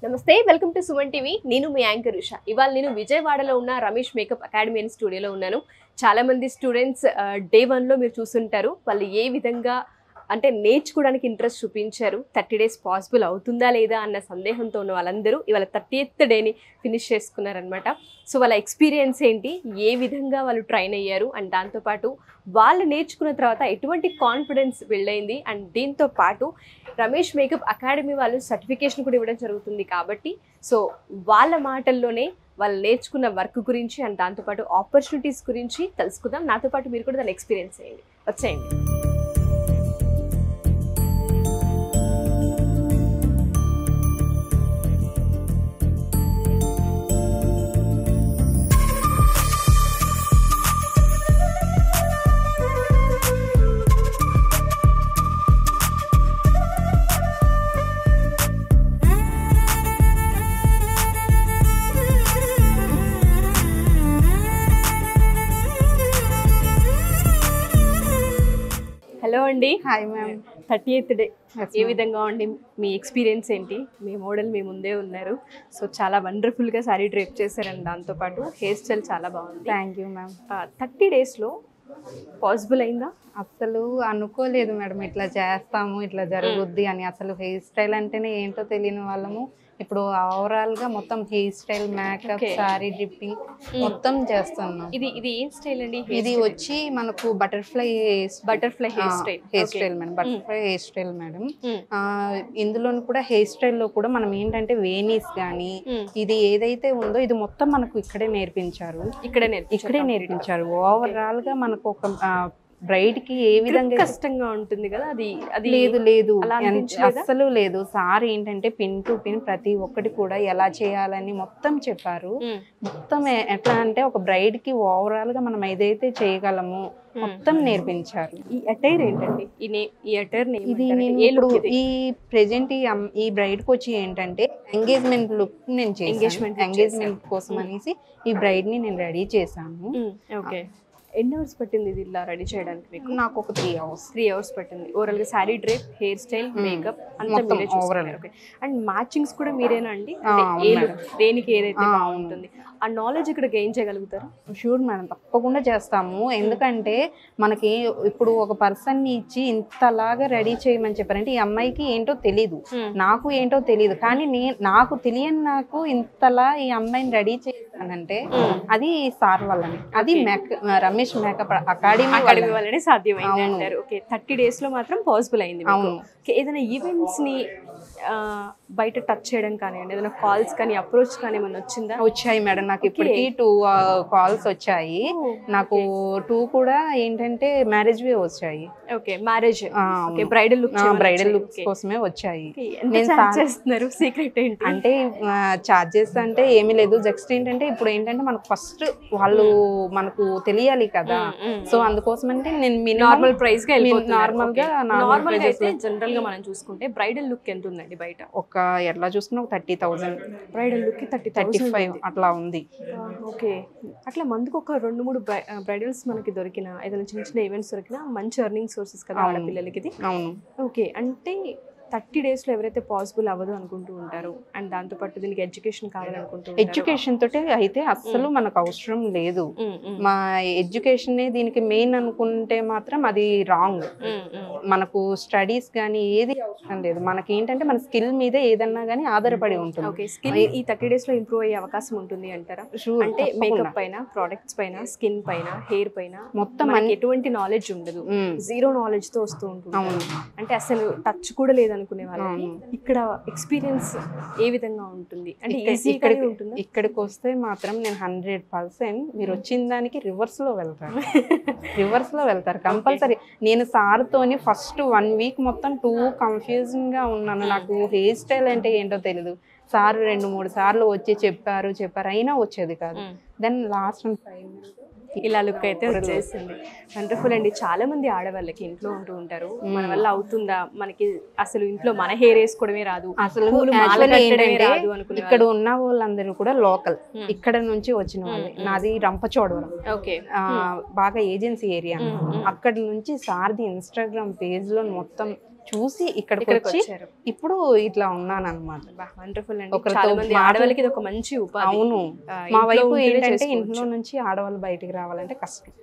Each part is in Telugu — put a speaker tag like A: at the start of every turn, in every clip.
A: నమస్తే వెల్కమ్ టు సుమన్ టీవీ నేను మీ యాంకర్ ఉషా ఇవాళ నేను విజయవాడలో ఉన్న రమేష్ మేకప్ అకాడమీ అనే స్టూడియోలో ఉన్నాను చాలా మంది స్టూడెంట్స్ డే 1 లో మీరు చూసుంటారు వాళ్ళు ఏ విధంగా అంటే నేర్చుకోవడానికి ఇంట్రెస్ట్ చూపించారు 30 డేస్ పాసిబుల్ అవుతుందా లేదా అన్న సందేహంతో ఉన్న వాళ్ళందరూ ఇవాళ 30th డేని ఫినిష్ చేసుకున్నారనమాట సో వాళ్ళ ఎక్స్పీరియన్స్ ఏంటి ఏ విధంగా వాళ్ళు ట్రైన్ అయ్యారు అండ్ దాంతోపాటు వాళ్ళు నేర్చుకున్న తర్వాత ఎటువంటి కాన్ఫిడెన్స్ బిల్డ్ అయింది అండ్ దీంతో పాటు రమేష్ మేకప్ అకాడమీ వాళ్ళు సర్టిఫికేషన్ కూడా ఇవ్వడం జరుగుతుంది కాబట్టి సో వాళ్ళ మాటల్లోనే వాళ్ళు నేర్చుకున్న వర్క్ గురించి అండ్ దాంతోపాటు ఆపర్చునిటీస్ గురించి తెలుసుకుందాం నాతో పాటు మీరు కూడా దాన్ని ఎక్స్పీరియన్స్ చేయండి వచ్చేయండి హలో అండి
B: హాయ్ మ్యామ్
A: 30th డే ఏ విధంగా ఉండి మీ ఎక్స్పీరియన్స్ ఏంటి మీ మోడల్ మీ ముందే ఉన్నారు సో చాలా వండర్ఫుల్గా శారీ డ్రేప్ చేశారండి దాంతోపాటు హెయిర్ స్టైల్ చాలా బాగుంది
B: థ్యాంక్ యూ మ్యామ్
A: 30 డేస్లో పాసిబుల్ అయిందా
B: అసలు అనుకోలేదు మేడం ఇట్లా చేస్తాము ఇట్లా జరుగుద్ది అని అసలు హెయిర్ స్టైల్ అంటేనే ఏంటో తెలియని వాళ్ళము ఇప్పుడు ఓవరాల్ గా మొత్తం hair style makeup sorry dripping మొత్తం చేస్తున్నాం
A: ఇది ఏం స్టైల్ అండి
B: ఇది వచ్చి మనకు butterfly
A: hair
B: style madam butterfly hair style madam ఇందులో కూడా హెయిర్ స్టైల్ లో కూడా మనం ఏంటంటే వేనీస్ గానీ ఇది ఏదైతే ఉందో ఇది మొత్తం మనకు ఇక్కడే నేర్పించారు ఇక్కడే నేర్పించారు ఓవరాల్ గా మనకు ఒక బ్రైడ్ కి ఏ విధంగా
A: కష్టంగా ఉంటుంది కదా అది
B: లేదు అస్సలు లేదు సార్ ఏంటంటే పిన్ టు పిన్ ప్రతి ఒక్కటి కూడా ఎలా చేయాలని మొత్తం చెప్పారు మొత్తం ఎట్లా అంటే ఒక బ్రైడ్ కి ఓవరాల్ గా మనం ఏదైతే చేయగలమో మొత్తం నేర్పించారు.
A: ఈ అటైర్ ఏంటండి ఈ అటైర్
B: ఇది నేను ఇప్పుడు ఈ ప్రెజెంట్ ఈ బ్రైడ్ కి వచ్చి ఏంటంటే ఎంగేజ్మెంట్ లుక్ నేను చేసాను ఎంగేజ్మెంట్ కోసం అనేసి ఈ బ్రైడ్ ని నేను రెడీ చేశాను.
A: ఓకే ఎన్ని అవర్స్ పట్టింది ఇది ఇలా రెడీ చేయడానికి మీకు?
B: నాకు ఒక 3
A: అవర్స్ పట్టింది ఓవరాల్ గా sari drape hair style makeup అంతా మీరే చూసుకున్నారు. అండ్ మ్యాచింగ్స్ కూడా మీరేనా అండి దేనికి ఏదైతే బాగుంటుంది ఆ నాలెడ్జ్ ఇక్కడ గెయిన్ చేయగలుగుతారు?
B: షూర్ మేడం తప్పకుండా చేస్తాము. ఎందుకంటే మనకి ఇప్పుడు ఒక పర్సన్ ని ఇచ్చి ఇంతలాగా రెడీ చేయమని చెప్పారంటే ఈ అమ్మాయికి ఏంటో తెలీదు నాకు ఏంటో తెలీదు కానీ నాకు తెలియని నాకు ఇంతలా ఈ అమ్మాయిని రెడీ చేశానంటే అది సార్ వల్లనే అది రమేష్ మేకప్ అకాడమీ
A: వల్లనే సాధ్యమైంది అంటారు. ఓకే 30 డేస్ లో మాత్రం పాసిబుల్ అయింది. అవును ఏదైనా ఈవెంట్స్ ని బయట టచ్ చేయడం కానివ్వండి ఏదైనా కాల్స్ కానీ అప్రోచ్ కానీ ఏమైనా వచ్చిందా?
B: వచ్చాయి మేడం నాకు ఇప్పటికీ 2 కాల్స్ వచ్చాయి. నాకు 2 కూడా ఏంటంటే మ్యారేజ్ వే వచ్చాయి.
A: ఓకే మ్యారేజ్ బ్రైడల్
B: లుక్స్ కోసమే వచ్చాయి.
A: చేస్తున్నారు సీక్రెట్ ఏంటి
B: అంటే చార్జెస్ అంటే ఏమీ లేదు జస్ట్ ఏంటంటే ఇప్పుడు ఏంటంటే మనకు ఫస్ట్ వాళ్ళు మనకు తెలియాలి కదా సో అందుకోసం అంటే నేను
A: నార్మల్ ప్రైస్ గా
B: నార్మల్ గా
A: జనరల్ గా మనం చూసుకుంటే బ్రైడల్ లుక్ ఎంత ఉందండి బయట?
B: ఒక ఎట్లా చూసుకున్నా 30,000
A: బ్రైడల్ లుక్ కి
B: 35 అట్లా ఉంది.
A: ఓకే అట్లా మందుకు ఒక 2-3 బ్రైడల్స్ మనకి దొరికిన ఏదైనా చిన్న చిన్న ఈవెంట్స్ దొరికినా మంచి ఎర్నింగ్ సోర్సెస్ కదా ఆడపిల్లలకి ఇది.
B: అవును
A: ఓకే అంటే 30 డేస్లో ఎవరైతే పాసిబుల్ అవ్వదు అనుకుంటూ ఉంటారు అండ్ దాంతోపాటు దీనికి ఎడ్యుకేషన్ కావాలనుకుంటూ
B: ఎడ్యుకేషన్ తోటి అయితే అస్సలు మనకు అవసరం లేదు. మా ఎడ్యుకేషన్ దీనికి మెయిన్ అనుకుంటే మాత్రం అది రాంగ్. మనకు స్టడీస్ కానీ ఏది అవసరం లేదు. మనకి ఏంటంటే మన స్కిల్ మీదే ఏదన్నా కానీ ఆధారపడి ఉంటుంది.
A: ఓకే స్కిల్ ఈ 30 డేస్లో ఇంప్రూవ్ అయ్యే అవకాశం ఉంటుంది అంటారా? అంటే మేకప్ పైన ప్రొడక్ట్స్ పైన స్కిన్ పైన హెయిర్ పైన మొత్తం ఎటువంటి నాలెడ్జ్ ఉండదు జీరో నాలెడ్జ్ తో వస్తూ ఉంటుంది. అంటే అసలు టచ్ కూడా లేదు అనుకునే వాళ్ళకి ఇక్కడ ఎక్స్పీరియన్స్ ఏ విధంగా ఉంటుంది అంటే
B: ఇక్కడికి వస్తే మాత్రం నేను 100% మీరు వచ్చిన దానికి రివర్స్ లో వెళ్తారు కంపల్సరీ. నేను సార్ తోని ఫస్ట్ 1 వీక్ మొత్తం 2 కన్ఫ్యూజన్ గా ఉన్నాను. నాకు హెయిర్ స్టైల్ అంటే ఏంటో తెలీదు. సార్ 2-3 సార్లు వచ్చి చెప్పారు అయినా వచ్చేది కాదు. దెన్ లాస్ట్ 5 minutes
A: ఇలా లుక్ అయితే వచ్చేసింది. వండర్ఫుల్ అండి. చాలా మంది ఆడవాళ్ళకి ఇంట్లో ఉంటూ ఉంటారు మన వల్ల అవుతుందా మనకి అసలు ఇంట్లో మన హెయిర్ వేసుకోవడమే రాదు అసలు
B: ఇక్కడ ఉన్న వాళ్ళందరూ కూడా లోకల్ ఇక్కడ నుంచి వచ్చిన వాళ్ళే. నాది రంపచోడవరం బాగా ఏజెన్సీ ఏరియా. అక్కడ నుంచి సార్ది ఇన్స్టాగ్రామ్ పేజ్ లో మొత్తం చూసి ఇక్కడికి వచ్చి ఇప్పుడు ఇట్లా ఉన్నాను అనమాట.
A: వండర్ఫుల్ అండి. చాలా మంది ఆడవాళ్ళకి ఇది ఒక మంచి ఉపాధి.
B: అవును, మా వైపు ఏంటంటే ఇంట్లో నుంచి ఆడవాళ్ళు బయటికి రావాలంటే కష్టం.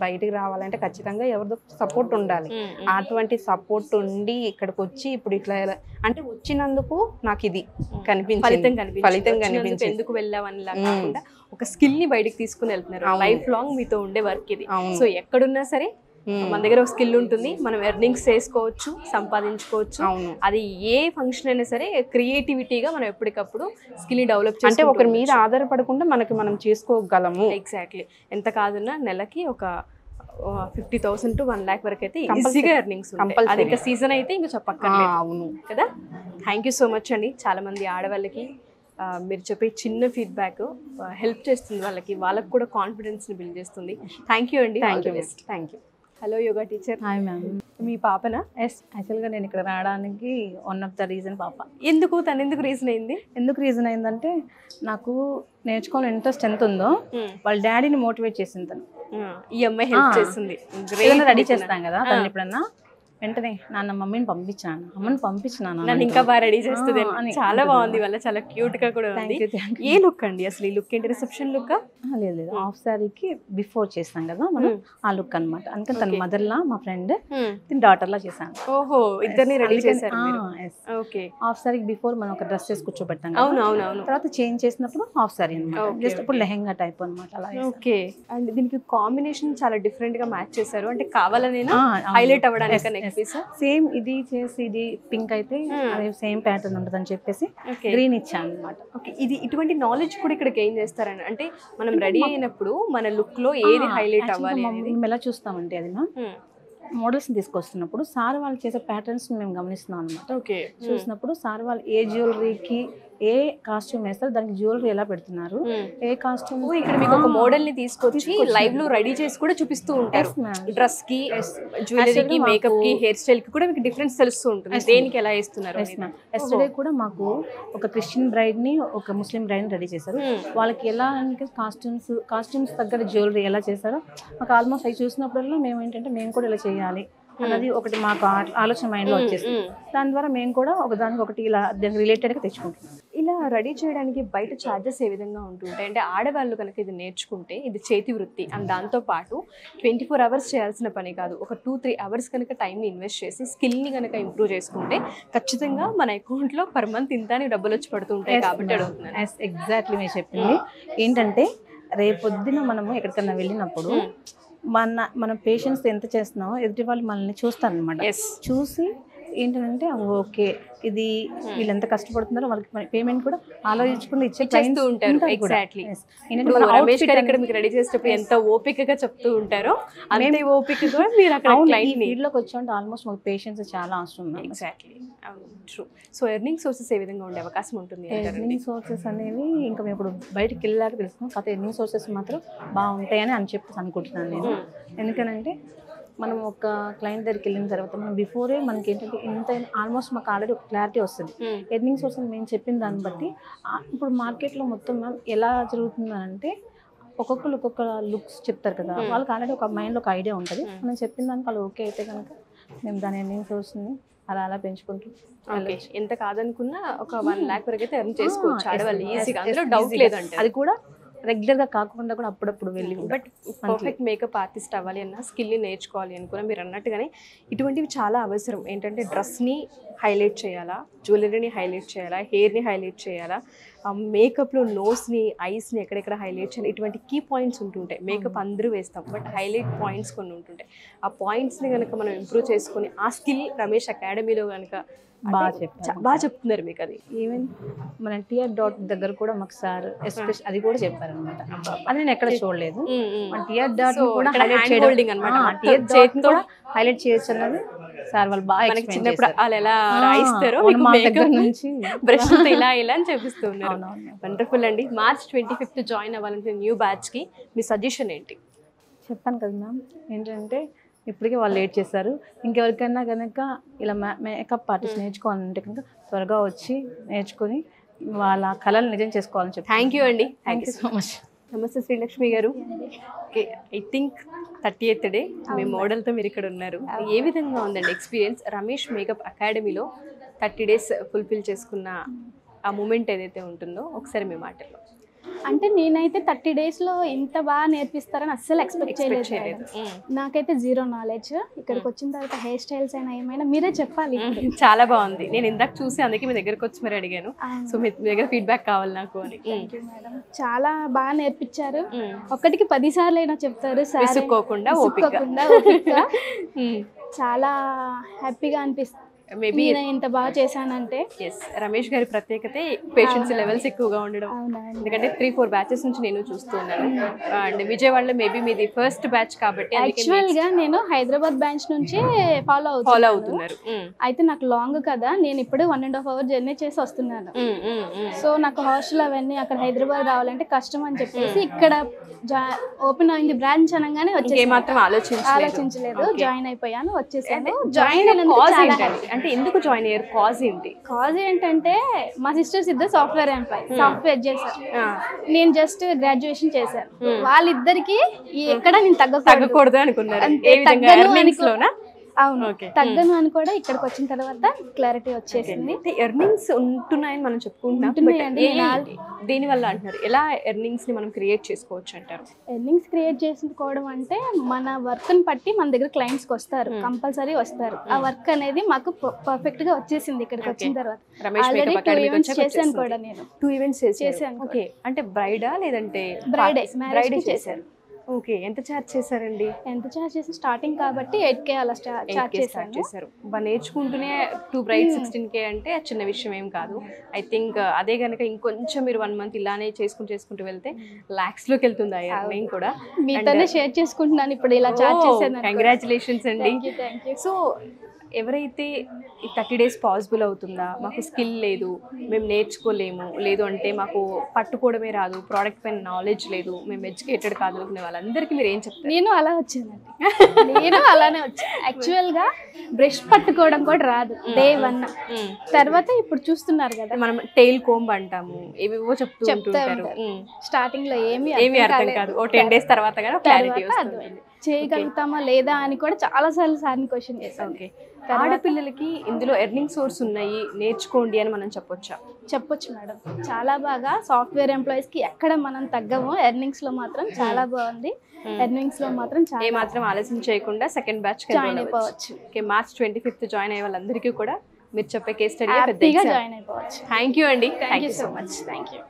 B: బయటికి రావాలంటే ఖచ్చితంగా ఎవరిదో సపోర్ట్ ఉండాలి. అటువంటి సపోర్ట్ ఉండి ఇక్కడికి వచ్చి ఇప్పుడు ఇట్లా అంటే వచ్చినందుకు నాకు ఇది కనిపించింది, ఫలితం కనిపించింది.
A: ఎందుకు వెళ్ళావని కాకుండా ఒక స్కిల్ ని బయటికి తీసుకుని వెళ్తున్నారు. లైఫ్ లాంగ్ మీతో ఉండే వర్క్ ఇది. సో ఎక్కడున్నా సరే మన దగ్గర ఒక స్కిల్ ఉంటుంది, మనం ఎర్నింగ్స్ చేసుకోవచ్చు, సంపాదించుకోవచ్చు. అది ఏ ఫంక్షన్ అయినా సరే క్రియేటివిటీగా మనం ఎప్పటికప్పుడు స్కిల్ ని డెవలప్ చేసి,
B: అంటే ఒకరి మీద ఆధారపడకుండా మనకి మనం చేసుకోగలము.
A: ఎగ్జాక్ట్లీ. ఎంత కాదన్నా నెలకి ఒక 50,000 to 1 lakh వరకు అయితే ఈజీగా ఎర్నింగ్స్ ఉంటాయి. అది ఇంకా సీజన్ అయితే ఇంకా చెప్పక్కర్లేదు.
B: అవును
A: కదా. థ్యాంక్ యూ సో మచ్ అండి. చాలా మంది ఆడవాళ్ళకి మీరు చెప్పే చిన్న ఫీడ్బ్యాక్ హెల్ప్ చేస్తుంది, వాళ్ళకి కూడా కాన్ఫిడెన్స్ ని బిల్డ్ చేస్తుంది. థ్యాంక్ యూ అండి.
B: Thank you.
A: Hello yoga teacher.
C: Hi ma'am.
A: మీ పాపనా?
C: ఎస్, యాక్చువల్గా నేను ఇక్కడ రావడానికి వన్ ఆఫ్ ద రీజన్ పాప.
A: ఎందుకు రీజన్ అయింది?
C: ఎందుకు రీజన్ అయిందంటే నాకు నేర్చుకోవాలని ఇంట్రెస్ట్ ఎంత ఉందో వాళ్ళ డాడీని మోటివేట్ చేసింది తను.
A: ఈ అమ్మాయి హెల్ప్ చేస్తుంది.
C: రెడీ చేస్తాం కదా తను ఎప్పుడన్నా వెంటనే నాన్న మమ్మీని పంపించాను, అమ్మని పంపించినాను,
A: నన్ను ఇంకా బాగా రెడీ చేస్తుంది అని. చాలా బాగుంది, వాళ్ళ చాలా క్యూట్ గా కూడా ఉంది. ఏ లుక్ అండి అసలు? ఈ లుక్ ఏంటి? Reception look?
C: లేదు హాఫ్ సారీకి బిఫోర్ చేస్తాం కదా మనం, ఆ లుక్ అనమాట. అందుకని తన మదర్ లా మా ఫ్రెండ్ తిని డాటర్ లా చేశాను.
A: ఓహో, ఇద్దరిని రెడీ చేశారు.
C: ఓకే. హాఫ్ సారీకి బిఫోర్ మనం ఒక డ్రెస్ వేసి కూర్చోబెట్టాం,
A: అవునవును.
C: తర్వాత చేంజ్ చేసినప్పుడు హాఫ్ సారీ అనమాట, జస్ట్ ఇప్పుడు లెహెంగా టైప్ అనమాట అలా.
A: ఓకే. అండ్ దీనికి కాంబినేషన్ చాలా డిఫరెంట్ గా మ్యాచ్ చేశారు, అంటే కావాలని హైలైట్ అవ్వడానికి.
C: సేమ్ ఇది చేసి ఇది పింక్ అయితే అదే సేమ్ ప్యాటర్న్ ఉంటుంది అని చెప్పేసి గ్రీన్ ఇచ్చాను అనమాట.
A: ఓకే. ఇది ఇటువంటి నాలెడ్జ్ కూడా ఇక్కడ గెయిన్ చేస్తారని, అంటే మనం రెడీ అయినప్పుడు మన లుక్ లో ఏది హైలైట్ అవ్వాలి
C: మేము ఎలా చూస్తామంటే అది మోడల్స్ తీసుకొస్తున్నప్పుడు సార్ వాళ్ళు చేసే ప్యాటర్న్స్ మేము గమనిస్తున్నాం అనమాట.
A: ఓకే.
C: చూసినప్పుడు సార్ వాళ్ళు ఏ జ్యువెలరీకి ఏ కాస్ట్యూమ్ వేస్తారు, దానికి జ్యువెలరీ ఎలా పెడుతున్నారు, ఏ కాస్ట్యూమ్.
A: ఇక్కడ మీకు ఒక మోడల్ ని తీసుకొచ్చి లైవ్ లో రెడీ చేసి కూడా చూపిస్తూ ఉంటారు. డ్రెస్ కి, జ్యువెలరీకి, మేకప్ కి, హెయిర్ స్టైల్ కి కూడా మీకు డిఫరెన్స్ తెలుస్తూ ఉంటుంది, దేనికి ఎలా వేస్తున్నారు.
C: ఎస్టర్డే కూడా మాకు ఒక క్రిస్టియన్ బ్రైడ్ ని ఒక ముస్లిం బ్రైడ్ ని రెడీ చేశారు. వాళ్ళకి ఎలా అంటే కాస్ట్యూమ్స్ తగ్గ జ్యువెలరీ ఎలా చేశారో మాకు ఆల్మోస్ట్ అవి చూసినప్పుడల్లా మేము ఏంటంటే మేము కూడా ఇలా చేయాలి అన్నది ఒకటి మాకు ఆలోచన మైండ్ లో వచ్చేస్తుంది. దాని ద్వారా మేము కూడా ఒకదానికి ఒకటి ఇలా దానికి రిలేటెడ్ గా తెచ్చుకుంటాం.
A: ఇలా రెడీ చేయడానికి బయట ఛార్జెస్ ఏ విధంగా ఉంటుంటాయి అంటే, ఆడవాళ్ళు కనుక ఇది నేర్చుకుంటే ఇది చేతి వృత్తి అండ్ దాంతో పాటు 24 hours చేయాల్సిన పని కాదు, ఒక 2-3 hours కనుక టైంని ఇన్వెస్ట్ చేసి స్కిల్ని కనుక ఇంప్రూవ్ చేసుకుంటే ఖచ్చితంగా మన అకౌంట్లో పర్ మంత్ ఇంత డబ్బులు వచ్చి పడుతుంటాయి. కాబట్టి అడుగుతున్నాను.
C: ఎగ్జాక్ట్లీ మీరు చెప్పింది ఏంటంటే, రేపొద్దున మనము ఎక్కడికన్నా వెళ్ళినప్పుడు మన పేషెంట్స్ ఎంత చేస్తున్నామో ఎదుటి వాళ్ళు మనల్ని చూస్తారనమాట. చూసి ఏంటంటే ఓకే ఇది వీళ్ళు ఎంత కష్టపడుతున్నారో వాళ్ళకి పేమెంట్ కూడా ఆలోచించుకుని ఇచ్చేస్తూ
A: ఉంటారు. ఎగ్జాక్ట్లీ. రమేష్ గారు ఇక్కడ మీకు రెడీ చేసేటప్పుడు ఎంత ఓపికగా చెప్తూ ఉంటారో అంతే ఓపికగా మీరు అక్కడ
C: ఫీల్డ్లోకి వచ్చామంటే ఆల్మోస్ట్ మాకు పేషెంట్స్ చాలా అవసరం.
A: Exactly, true. So earning sources ఏ విధంగా ఉండే అవకాశం ఉంటుంది?
C: ఎర్నింగ్ సోర్సెస్ అనేవి ఇంకా మేము ఇప్పుడు బయటకు వెళ్ళాక తెలుసుకున్నాం, కాకపోతే ఎర్నింగ్ సోర్సెస్ మాత్రం బాగుంటాయని చెప్పేసి అనుకుంటున్నాను నేను. ఎందుకనంటే మనం ఒక క్లయింట్ దగ్గరికి వెళ్ళిన తర్వాత మనం బిఫోరే మనకి ఏంటంటే ఇంత ఆల్మోస్ట్ మాకు ఆల్రెడీ ఒక క్లారిటీ వస్తుంది. ఎర్నింగ్ సోర్స్ మేము చెప్పిన దాన్ని బట్టి ఇప్పుడు మార్కెట్లో మొత్తం ఎలా జరుగుతుందంటే ఒక్కొక్కరు ఒక్కొక్క లుక్స్ చెప్తారు కదా, వాళ్ళకి ఆల్రెడీ ఒక మైండ్లో ఒక ఐడియా ఉంటుంది. మనం చెప్పిన దానికి వాళ్ళు ఓకే అయితే కనుక మేము దాని ఎర్నింగ్ సోర్స్ని అలా పెంచుకుంటూ
A: ఎంత కాదనుకున్నా ఒక 1 lakh వరకు అయితే ఎర్న్ చేసుకోవచ్చు ఆడవాళ్ళు ఈజీగా, అందులో డౌట్ లేదంటే.
C: అది కూడా రెగ్యులర్గా కాకుండా కూడా అప్పుడప్పుడు వెళ్ళి.
A: బట్ పర్ఫెక్ట్ మేకప్ ఆర్టిస్ట్ అవ్వాలి అన్న, స్కిల్ని నేర్చుకోవాలి అనుకున్నా మీరు అన్నట్టుగానే ఇటువంటివి చాలా అవసరం. ఏంటంటే డ్రెస్ని హైలైట్ చేయాలా, జ్యువెలరీని హైలైట్ చేయాలా, హెయిర్ని హైలైట్ చేయాలా, మేకప్లో నోస్ని, ఐస్ని ఎక్కడెక్కడ హైలైట్ చేయాలి, ఇటువంటి కీ పాయింట్స్ ఉంటుంటాయి. మేకప్ అందరూ వేస్తాం, బట్ హైలైట్ పాయింట్స్ కొన్ని ఉంటుంటాయి. ఆ పాయింట్స్ని కనుక మనం ఇంప్రూవ్ చేసుకొని ఆ స్కిల్ రమేష్ అకాడమీలో కనుక బాగా చెప్తున్నారు మీకు. అది
C: ఈవెన్ మన టిఆర్ డాట్ దగ్గర కూడా మాకు సార్ ఎస్పెషల్ అది కూడా చెప్పారనమాట. అది నేను ఎక్కడ చూడలేదు. మన టిఆర్ డాట్ కూడా హైలైట్ చేయొచ్చు అన్నది సార్ వాళ్ళు బాగా
A: చిన్నప్పుడు వాళ్ళు ఎలా రాయిస్తారో నుంచి బ్రష్ ఇలా అని చూపిస్తూ ఉన్నారు. వండర్ఫుల్ అండి. March 25th జాయిన్ అవ్వాలంటే న్యూ బ్యాచ్ కి మీ సజెషన్ ఏంటి?
C: చెప్పాను కదా మ్యామ్, ఏంటంటే ఇప్పటికే వాళ్ళు లేట్ చేశారు. ఇంకెవరికైనా కనుక ఇలా మేకప్ ఆర్టిస్ట్ నేర్చుకోవాలంటే కనుక త్వరగా వచ్చి నేర్చుకుని వాళ్ళ కళలు నిజం చేసుకోవాలని చెప్పి.
A: థ్యాంక్ యూ అండి.
C: Thank you so much.
A: నమస్తే శ్రీలక్ష్మి గారు. Okay, I think 30th day మీ మోడల్తో మీరు ఇక్కడ ఉన్నారు. ఏ విధంగా ఉందండి ఎక్స్పీరియన్స్? రమేష్ మేకప్ అకాడమీలో 30 days ఫుల్ఫిల్ చేసుకున్న ఆ మూమెంట్ ఏదైతే ఉంటుందో ఒకసారి మీ మాటల్లో.
D: అంటే నేనైతే 30 daysలో ఇంత బాగా నేర్పిస్తారని అస్సలు ఎక్స్పెక్ట్ చేయలేదు. నాకైతే జీరో నాలెడ్జ్. ఇక్కడికి వచ్చిన తర్వాత హెయిర్ స్టైల్స్ అయినా ఏమైనా మీరే చెప్పాలి.
A: చాలా బాగుంది. నేను ఇందాక చూసి అందుకే మీ దగ్గరకు వచ్చి మరి అడిగాను. సో మీ దగ్గర ఫీడ్బ్యాక్ కావాలి నాకు అని.
D: మేడం చాలా బాగా నేర్పించారు. ఒకటికి 10 సార్లు అయినా చెప్తారు.
A: విసుక్కోకుండా ఓపికగా.
D: చాలా హ్యాపీగా అనిపిస్తుంది.
A: మేబీ
D: ఇంత బాగా చేశానంటే.
A: రమేష్ గారి ప్రత్యేకత పేషెన్స్ లెవెల్స్ ఎక్కువగా ఉండడం. ఎందుకంటే 3-4 బ్యాచెస్ నుంచి నేను చూస్తూ ఉన్నాను. అండ్ విజయవాడలో మేబీ మీది ఫస్ట్ బ్యాచ్ కాబట్టి
D: యాక్చువల్ గా నేను హైదరాబాద్ బ్రాంచ్ నుంచి ఫాలో అవుతున్నారు. అయితే నాకు లాంగ్ కదా, నేను ఇప్పుడు 1.5 hour జర్నీ చేసి వస్తున్నాను. సో నాకు హాస్టల్ అవన్నీ అక్కడ హైదరాబాద్ రావాలంటే కష్టం అని చెప్పేసి ఇక్కడ ఓపెన్ అయింది బ్రాంచ్ అనగానే
A: మాత్రం
D: ఆలోచించలేదు, జాయిన్ అయిపోయాను, వచ్చేసాను.
A: జాయిన్ అంటే ఎందుకు జాయిన్ అయ్యారు? కాజ్ ఏంటి?
D: కాజ్ ఏంటంటే మా సిస్టర్స్ ఇద్దరు సాఫ్ట్వేర్ ఎంప్లాయ్, సాఫ్ట్వేర్ చేశారు. నేను జస్ట్ గ్రాడ్యుయేషన్ చేశాను. వాళ్ళిద్దరికి ఎక్కడ నేను
A: తగ్గకూడదు అనుకున్నారు.
D: అవును, తగ్గను అని కూడా ఇక్కడికి వచ్చిన తర్వాత క్లారిటీ వచ్చేసింది.
A: ఎర్నింగ్స్ ఉంటున్నాయని మనం చెప్పుకుంటున్నాం. దీని వల్ల అంటున్నారు, ఎలా ఎర్నింగ్స్ ని మనం క్రియేట్ చేసుకోవచ్చు అంటారు?
D: ఎర్నింగ్స్ క్రియేట్ చేసుకోవడం అంటే మన వర్క్ ని బట్టి మన దగ్గర క్లయింట్స్ వస్తారు, కంపల్సరీ వస్తారు. ఆ వర్క్ అనేది మాకు పర్ఫెక్ట్ గా వచ్చేసింది ఇక్కడికి వచ్చిన తర్వాత. ఆల్రెడీ 2 events చేశాను కూడా నేను.
A: 2 events చేశాను. ఓకే, అంటే బ్రైడా లేదంటే
D: బ్రైడే చేశాను.
A: ఓకే, ఎంత ఛార్జ్ చేశారండి?
D: ఎంత ఛార్జ్ చేసి స్టార్టింగ్ కాబట్టి 8K అలా ఛార్జ్
A: చేశారు. నేర్చుకుంటూనే 2 brides 16K అంటే చిన్న విషయం ఏం కాదు. ఐ థింక్ అదే కనుక ఇంకొంచెం మీరు 1 month ఇలానే చేసుకుంటూ వెళ్తే lakhs లోకి వెళ్తుంది. నేను కూడా
D: మీతోనే షేర్ చేసుకుంటున్నాను ఇప్పుడు ఇలా ఛార్జ్ చేశాను.
A: కంగ్రాచులేషన్స్ అండి. సో ఎవరైతే ఈ 30 days పాసిబుల్ అవుతుందా, మాకు స్కిల్ లేదు, మేము నేర్చుకోలేము, లేదు అంటే మాకు పట్టుకోవడమే రాదు, ప్రోడక్ట్ పైన నాలెడ్జ్ లేదు, మేము ఎడ్యుకేటెడ్ కాదు అనుకునే వాళ్ళందరికీ మీరు ఏం చెప్తారు?
D: నేను అలా వచ్చానండి. నేను అలానే వచ్చాను. యాక్చువల్గా బ్రష్ పట్టుకోవడం కూడా రాదు డే 1. తర్వాత ఇప్పుడు చూస్తున్నారు కదా,
A: మనం టెయిల్ కోంబ్ అంటాము, ఏవేవో చెప్తారు.
D: స్టార్టింగ్ లో ఏమీ
A: అర్థం కాదు. ఓ 10 days తర్వాత కానీ క్లారిటీ వస్తుంది.
D: చేయగలుగుతామా లేదా అని కూడా చాలా సార్లు సార్ని క్వశ్చన్ చేశాను.
A: ఓకే, ఆడపిల్లలకి ఇందులో ఎర్నింగ్ సోర్స్ ఉన్నాయి, నేర్చుకోండి అని మనం చెప్పొచ్చు మేడం.
D: చాలా బాగా సాఫ్ట్వేర్ ఎంప్లాయీస్ కి ఎక్కడ మనం తగ్గము, ఎర్నింగ్స్ లో మాత్రం చాలా బాగుంది. ఎర్నింగ్స్ లో మాత్రం
A: ఏ మాత్రం ఆలస్యం చేయకుండా సెకండ్ బ్యాచ్
D: జాయిన్ అయిపోవచ్చు.
A: ఓకే, March 25th జాయిన్ అయ్యే వాళ్ళందరికీ కూడా మీరు చెప్పే కేస్ స్టడీ
D: హ్యాపీగా జాయిన్ అయిపోవచ్చు.
A: థ్యాంక్ యూ అండి.
D: Thank you so much. Thank you.